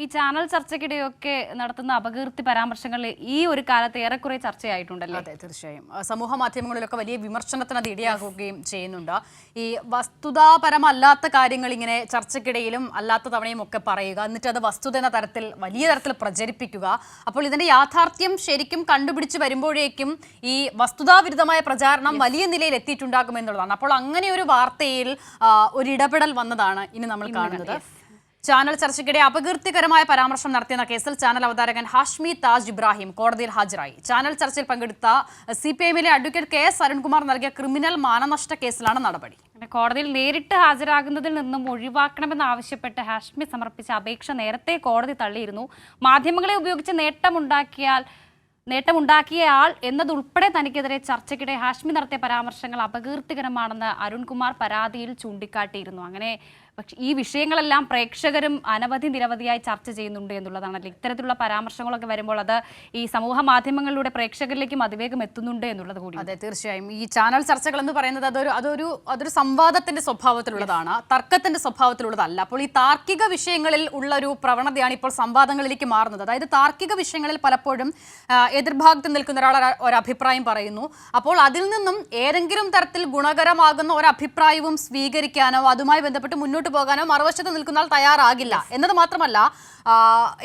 ഈ ചാനൽ ചർച്ചയ്ക്കിടെയൊക്കെ നടത്തുന്ന അപകീർത്തി പരാമർശങ്ങൾ ഈ ഒരു കാലത്ത് ഏറെക്കുറെ ചർച്ചയായിട്ടുണ്ടല്ലോ. അതെ, തീർച്ചയായും സമൂഹ മാധ്യമങ്ങളിലൊക്കെ വലിയ വിമർശനത്തിന് അത് ഇടയാക്കുകയും ചെയ്യുന്നുണ്ട്. ഈ വസ്തുതാപരമല്ലാത്ത കാര്യങ്ങൾ ഇങ്ങനെ ചർച്ചയ്ക്കിടയിലും അല്ലാത്ത തവണയും ഒക്കെ പറയുക, എന്നിട്ട് അത് വസ്തുത എന്ന തരത്തിൽ വലിയ തരത്തിൽ പ്രചരിപ്പിക്കുക. അപ്പോൾ ഇതിന്റെ യാഥാർത്ഥ്യം ശരിക്കും കണ്ടുപിടിച്ച് വരുമ്പോഴേക്കും ഈ വസ്തുതാവിരുദ്ധമായ പ്രചാരണം വലിയ നിലയിൽ എത്തിയിട്ടുണ്ടാകുമെന്നുള്ളതാണ്. അപ്പോൾ അങ്ങനെ ഒരു വാർത്തയിൽ ഒരു ഇടപെടൽ വന്നതാണ് ഇനി നമ്മൾ കാണുന്നത്. ചാനൽ ചർച്ചയ്ക്കിടെ അപകീർത്തികരമായ പരാമർശം നടത്തിയെന്ന കേസിൽ ചാനൽ അവതാരകൻ ഹാഷ്മി താജ് ഇബ്രാഹിം കോടതിയിൽ ഹാജരായി. ചാനൽ ചർച്ചയിൽ പങ്കെടുത്ത CPIMലെ അഡ്വക്കേറ്റ് KS അരുൺകുമാർ നൽകിയ ക്രിമിനൽ മാനനഷ്ട കേസിലാണ് നടപടി. കോടതിയിൽ നേരിട്ട് ഹാജരാകുന്നതിൽ നിന്നും ഒഴിവാക്കണമെന്നാവശ്യപ്പെട്ട് ഹാഷ്മി സമർപ്പിച്ച അപേക്ഷ നേരത്തെ കോടതി തള്ളിയിരുന്നു. മാധ്യമങ്ങളെ ഉപയോഗിച്ച് നേട്ടമുണ്ടാക്കിയയാൾ എന്നതുൾപ്പെടെ തനിക്കെതിരെ ചർച്ചയ്ക്കിടെ ഹാഷ്മി നടത്തിയ പരാമർശങ്ങൾ അപകീർത്തികരമാണെന്ന് അരുൺകുമാർ പരാതിയിൽ ചൂണ്ടിക്കാട്ടിയിരുന്നു. അങ്ങനെ പക്ഷേ ഈ വിഷയങ്ങളെല്ലാം പ്രേക്ഷകരും നിരവധിയായി ചർച്ച ചെയ്യുന്നുണ്ട് എന്നുള്ളതാണല്ലോ. ഇത്തരത്തിലുള്ള പരാമർശങ്ങളൊക്കെ വരുമ്പോൾ അത് ഈ സമൂഹ മാധ്യമങ്ങളിലൂടെ പ്രേക്ഷകരിലേക്കും അതിവേഗം എത്തുന്നുണ്ട് എന്നുള്ളത് കൂടി. അതെ, തീർച്ചയായും ഈ ചാനൽ ചർച്ചകൾ എന്ന് പറയുന്നത് അതൊരു സംവാദത്തിന്റെ സ്വഭാവത്തിലുള്ളതാണ്, തർക്കത്തിന്റെ സ്വഭാവത്തിലുള്ളതല്ല. അപ്പോൾ ഈ താർക്കിക വിഷയങ്ങളിൽ ഉള്ള ഒരു പ്രവണതയാണ് ഇപ്പോൾ സംവാദങ്ങളിലേക്ക് മാറുന്നത്. അതായത് താർക്കിക വിഷയങ്ങളിൽ പലപ്പോഴും എതിർഭാഗത്ത് നിൽക്കുന്ന ഒരാൾ ഒരഭിപ്രായം പറയുന്നു. അപ്പോൾ അതിൽ നിന്നും ഏതെങ്കിലും തരത്തിൽ ഗുണകരമാകുന്ന ഒരഭിപ്രായവും സ്വീകരിക്കാനോ അതുമായി ബന്ധപ്പെട്ട് മുന്നോട്ട് പോകാനോ മറുവശത്ത് നിൽക്കുന്ന ആൾ തയ്യാറാകില്ല എന്നത് മാത്രമല്ല,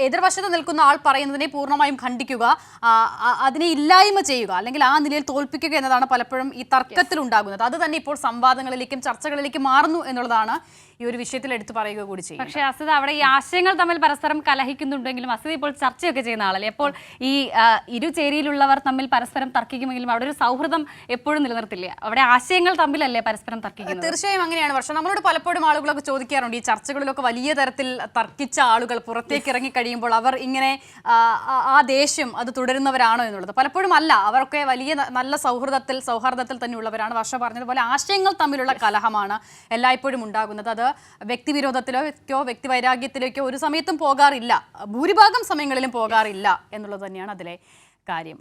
എതിർവശത്ത് നിൽക്കുന്ന ആൾ പറയുന്നതിനെ പൂർണ്ണമായും ഖണ്ഡിക്കുക, അതിനെ ഇല്ലായ്മ ചെയ്യുക, അല്ലെങ്കിൽ ആ നിലയിൽ തോൽപ്പിക്കുക എന്നതാണ് പലപ്പോഴും ഈ തർക്കത്തിൽ ഉണ്ടാകുന്നത്. അത് തന്നെ ഇപ്പോൾ സംവാദങ്ങളിലേക്കും ചർച്ചകളിലേക്കും മാറുന്നു എന്നുള്ളതാണ് ഈ ഒരു വിഷയത്തിൽ എടുത്തു പറയുക കൂടി ചെയ്യും. പക്ഷേ അസിത, അവിടെ ഈ ആശയങ്ങൾ തമ്മിൽ പരസ്പരം കലഹിക്കുന്നുണ്ടെങ്കിലും അസിത ഇപ്പോൾ ചർച്ചയൊക്കെ ചെയ്യുന്ന ആളല്ലേ. അപ്പോൾ ഈ ഇരുചേരിയിലുള്ളവർ തമ്മിൽ പരസ്പരം തർക്കിക്കുമെങ്കിലും അവിടെ ഒരു സൗഹൃദം എപ്പോഴും നിലനിർത്തില്ല. അവിടെ ആശയങ്ങൾ തമ്മിലല്ലേ പരസ്പരം തർക്കിക്കുന്നത്. തീർച്ചയായും അങ്ങനെയാണ്. പക്ഷേ നമ്മളോട് പലപ്പോഴും ആളുകളൊക്കെ ചോദിക്കാറുണ്ട്, ഈ ചർച്ചകളിലൊക്കെ വലിയ തരത്തിൽ തർക്കിച്ച ആളുകൾ പുറത്തേക്ക് ഇറങ്ങി കഴിയുമ്പോൾ അവർ ഇങ്ങനെ ആ ദേഷ്യം അത് തുടരുന്നവരാണോ എന്നുള്ളത്. പലപ്പോഴും അല്ല, അവരൊക്കെ വലിയ നല്ല സൗഹാർദ്ദത്തിൽ തന്നെ ഉള്ളവരാണ്. വർഷ പറഞ്ഞതുപോലെ ആശയങ്ങൾ തമ്മിലുള്ള കലഹമാണ് എല്ലായ്പ്പോഴും ഉണ്ടാകുന്നത്. അത് വ്യക്തിവിരോധത്തിലേക്കോ വ്യക്തിവൈരാഗ്യത്തിലേക്കോ ഒരു സമയത്തും പോകാറില്ല, ഭൂരിഭാഗം സമയങ്ങളിലും പോകാറില്ല എന്നുള്ളത് തന്നെയാണ് അതിലെ കാര്യം.